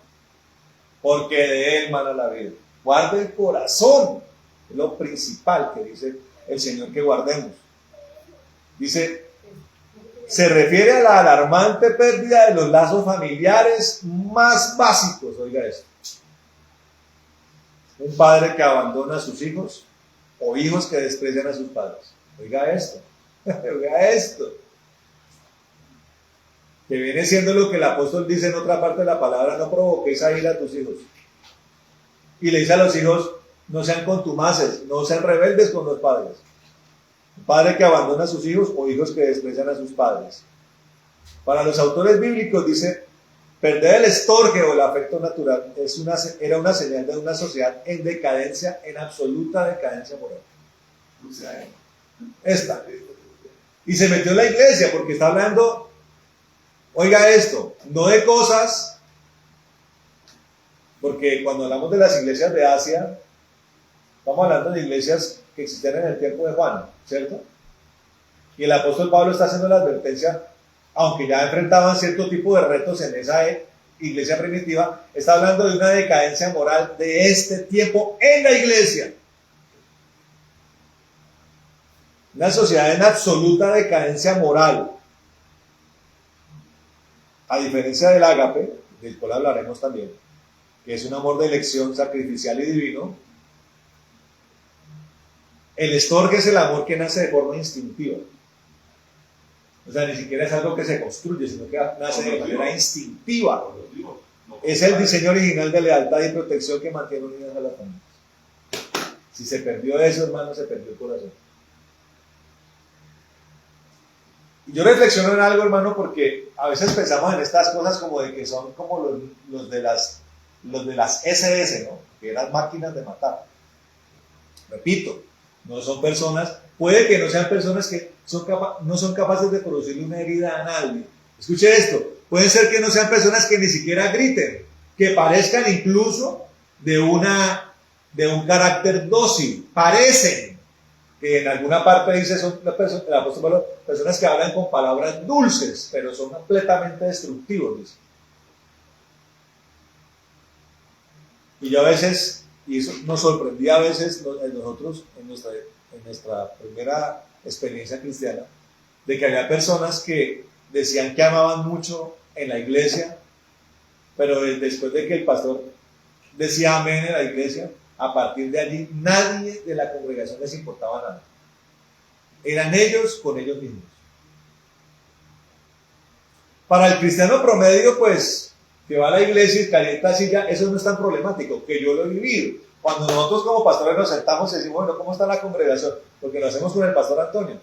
Porque de él mana la vida. Guarde el corazón. Es lo principal que dice el Señor que guardemos. Dice, se refiere a la alarmante pérdida de los lazos familiares más básicos. Oiga esto. Un padre que abandona a sus hijos o hijos que desprecian a sus padres. Oiga esto. Oiga esto. Que viene siendo lo que el apóstol dice en otra parte de la palabra: no provoquéis a ira a tus hijos. Y le dice a los hijos: no sean contumaces, no sean rebeldes con los padres. Un padre que abandona a sus hijos o hijos que desprecian a sus padres. Para los autores bíblicos dice: perder el estorge o el afecto natural era una señal de una sociedad en decadencia, en absoluta decadencia moral. O sea, esta. Y se metió en la iglesia porque está hablando, oiga esto, no de cosas, porque cuando hablamos de las iglesias de Asia, estamos hablando de iglesias que existían en el tiempo de Juan, ¿cierto? Y el apóstol Pablo está haciendo la advertencia, aunque ya enfrentaban cierto tipo de retos en esa iglesia primitiva, está hablando de una decadencia moral de este tiempo en la iglesia. Una sociedad en absoluta decadencia moral. A diferencia del ágape, del cual hablaremos también, que es un amor de elección sacrificial y divino, el estorge es el amor que nace de forma instintiva. O sea, ni siquiera es algo que se construye, sino que nace de manera instintiva. Es el diseño original de lealtad y protección que mantiene unidas a las familias. Si se perdió eso, hermano, se perdió el corazón. Y yo reflexiono en algo, hermano, porque a veces pensamos en estas cosas como de que son como los de las SS, ¿no? Que eran máquinas de matar. Repito, no son personas, puede que no sean personas que no son capaces de producirle una herida a nadie. Escuche esto, pueden ser que no sean personas que ni siquiera griten, que parezcan incluso de un carácter dócil, parecen, que en alguna parte dice, son el apóstol Pablo, personas que hablan con palabras dulces, pero son completamente destructivos, dice. Y yo a veces, y eso nos sorprendía a veces nosotros en nuestra primera experiencia cristiana, de que había personas que decían que amaban mucho en la iglesia, pero después de que el pastor decía amén en la iglesia, a partir de allí nadie de la congregación les importaba nada. Eran ellos con ellos mismos. Para el cristiano promedio, pues, que va a la iglesia y calienta silla, eso no es tan problemático, que yo lo he vivido. Cuando nosotros como pastores nos sentamos y decimos, bueno, ¿cómo está la congregación? Porque lo hacemos con el pastor Antonio.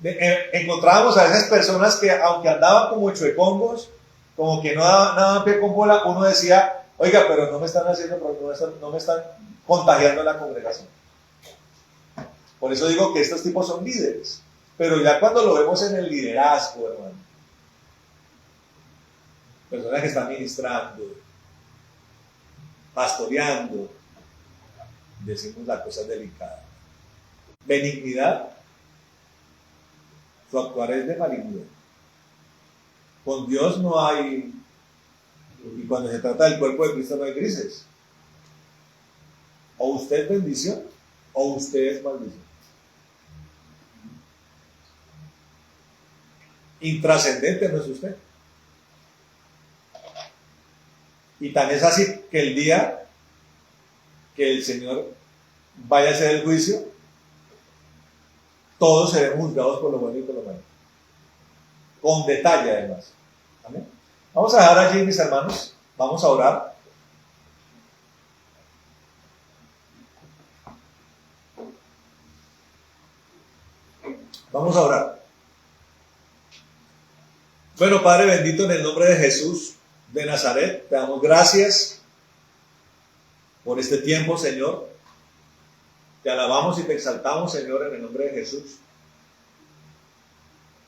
Encontrábamos a esas personas que, aunque andaban como chuecongos, como que no daban pie con bola, uno decía, oiga, pero no me están haciendo, no me están contagiando la congregación. Por eso digo que estos tipos son líderes. Pero ya cuando lo vemos en el liderazgo, hermano, personas que están ministrando, pastoreando, decimos la cosa delicada. Benignidad, su actuar es de malignidad. Con Dios no hay, y cuando se trata del cuerpo de Cristo no hay grises. O usted es bendición, o usted es maldición. Intrascendente no es usted. Y tan es así que el día que el Señor vaya a hacer el juicio, todos seremos juzgados por lo bueno y por lo malo. Con detalle además. ¿Amén? Vamos a dejar allí, mis hermanos. Vamos a orar. Vamos a orar. Bueno, Padre bendito, en el nombre de Jesús de Nazaret, te damos gracias por este tiempo, Señor. Te alabamos y te exaltamos, Señor, en el nombre de Jesús.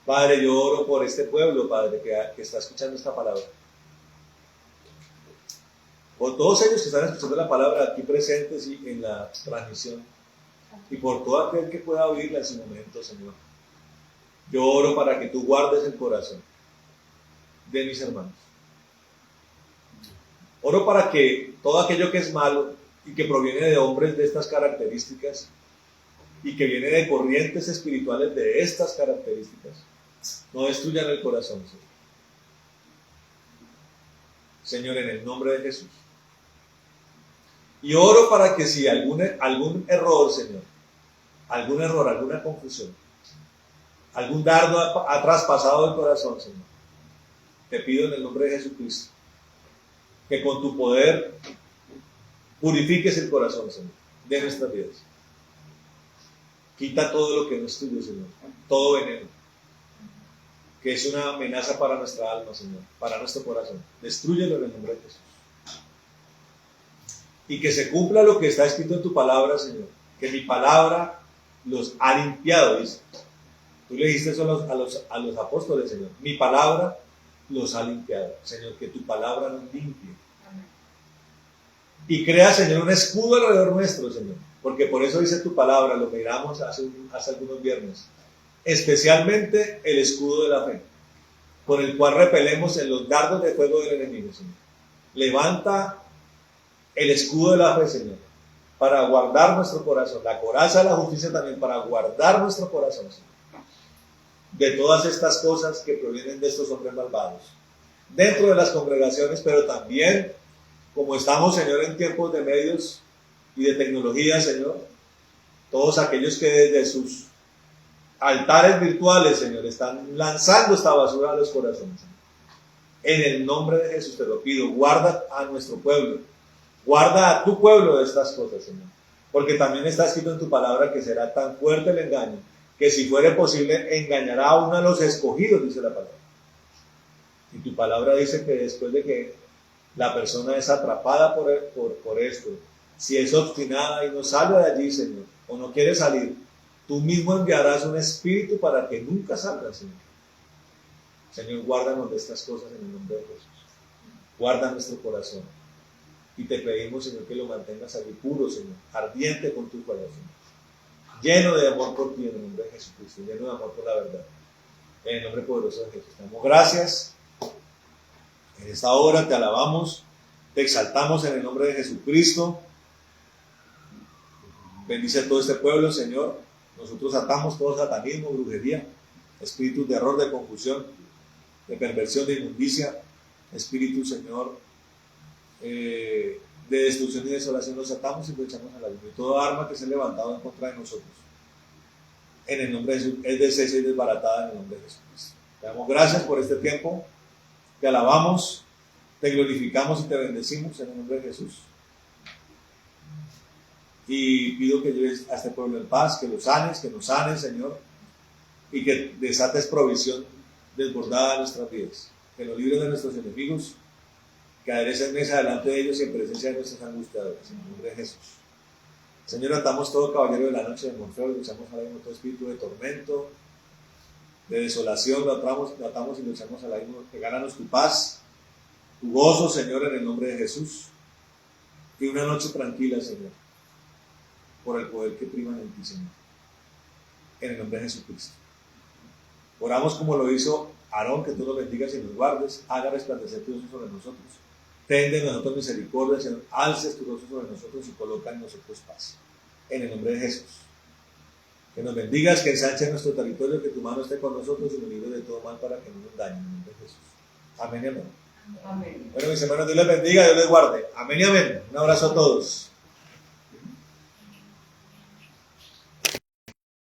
Padre, yo oro por este pueblo, Padre, que está escuchando esta palabra. Por todos ellos que están escuchando la palabra aquí presentes y en la transmisión. Y por todo aquel que pueda oírla en su momento, Señor. Yo oro para que tú guardes el corazón de mis hermanos. Oro para que todo aquello que es malo y que proviene de hombres de estas características y que viene de corrientes espirituales de estas características, no destruyan el corazón, Señor. Señor, en el nombre de Jesús. Y oro para que si algún error, Señor, alguna confusión, algún dardo ha traspasado el corazón, Señor, te pido en el nombre de Jesucristo que con tu poder purifiques el corazón, Señor, de nuestras vidas. Quita todo lo que no es tuyo, Señor, todo veneno, que es una amenaza para nuestra alma, Señor, para nuestro corazón. Destrúyelo en el nombre de Jesús. Y que se cumpla lo que está escrito en tu palabra, Señor, que mi palabra los ha limpiado, dice. Tú le dijiste eso a los apóstoles, Señor. Mi palabra los ha limpiado. Señor, que tu palabra nos limpie. Y crea, Señor, un escudo alrededor nuestro, Señor. Porque por eso dice tu palabra, lo miramos hace algunos viernes. Especialmente el escudo de la fe, con el cual repelemos en los dardos de fuego del enemigo, Señor. Levanta el escudo de la fe, Señor, para guardar nuestro corazón. La coraza de la justicia también, para guardar nuestro corazón, Señor, de todas estas cosas que provienen de estos hombres malvados, dentro de las congregaciones, pero también, como estamos, Señor, en tiempos de medios y de tecnología, Señor, todos aquellos que desde sus altares virtuales, Señor, están lanzando esta basura a los corazones, Señor. En el nombre de Jesús te lo pido, guarda a nuestro pueblo, guarda a tu pueblo de estas cosas, Señor, porque también está escrito en tu palabra que será tan fuerte el engaño que si fuere posible engañará a uno de los escogidos, dice la palabra. Y tu palabra dice que después de que la persona es atrapada por esto, si es obstinada y no sale de allí, Señor, o no quiere salir, tú mismo enviarás un espíritu para que nunca salga, Señor. Señor, guárdanos de estas cosas en el nombre de Jesús. Guarda nuestro corazón. Y te pedimos, Señor, que lo mantengas allí puro, Señor, ardiente con tu corazón, lleno de amor por ti en el nombre de Jesucristo, lleno de amor por la verdad. En el nombre poderoso de Jesús. Te damos gracias. En esta hora te alabamos, te exaltamos en el nombre de Jesucristo. Bendice a todo este pueblo, Señor. Nosotros atamos todo satanismo, brujería, espíritus de error, de confusión, de perversión, de inmundicia, espíritu, Señor, de destrucción y desolación los atamos y los echamos al abismo. Y toda arma que se ha levantado en contra de nosotros, en el nombre de Jesús, es deshecha y desbaratada en el nombre de Jesucristo. Te damos gracias por este tiempo, te alabamos, te glorificamos y te bendecimos en el nombre de Jesús. Y pido que lleves a este pueblo en paz, que lo sanes, que nos sanes, Señor, y que desates provisión desbordada en nuestras vidas, que nos libres de nuestros enemigos, que adereces mesa delante de ellos y en presencia de nuestras angustiadoras, en el nombre de Jesús. Señor, atamos todo caballero de la noche de Morfeo, lo echamos al abismo, todo espíritu de tormento, de desolación, lo atamos y lo echamos al abismo. Regálanos tu paz, tu gozo, Señor, en el nombre de Jesús, y una noche tranquila, Señor, por el poder que prima en ti, Señor, en el nombre de Jesucristo. Oramos como lo hizo Aarón, que tú nos bendigas y nos guardes, haga resplandecer tu rostro sobre nosotros, ten de nosotros misericordia, Señor, alces tu rostro sobre nosotros y coloca en nosotros paz, en el nombre de Jesús. Que nos bendigas, que ensanche nuestro territorio, que tu mano esté con nosotros y nos libre de todo mal para que no nos dañe, en el nombre de Jesús. Amén y amén. Amén. Bueno, mis hermanos, Dios les bendiga, Dios les guarde. Amén y amén. Un abrazo a todos.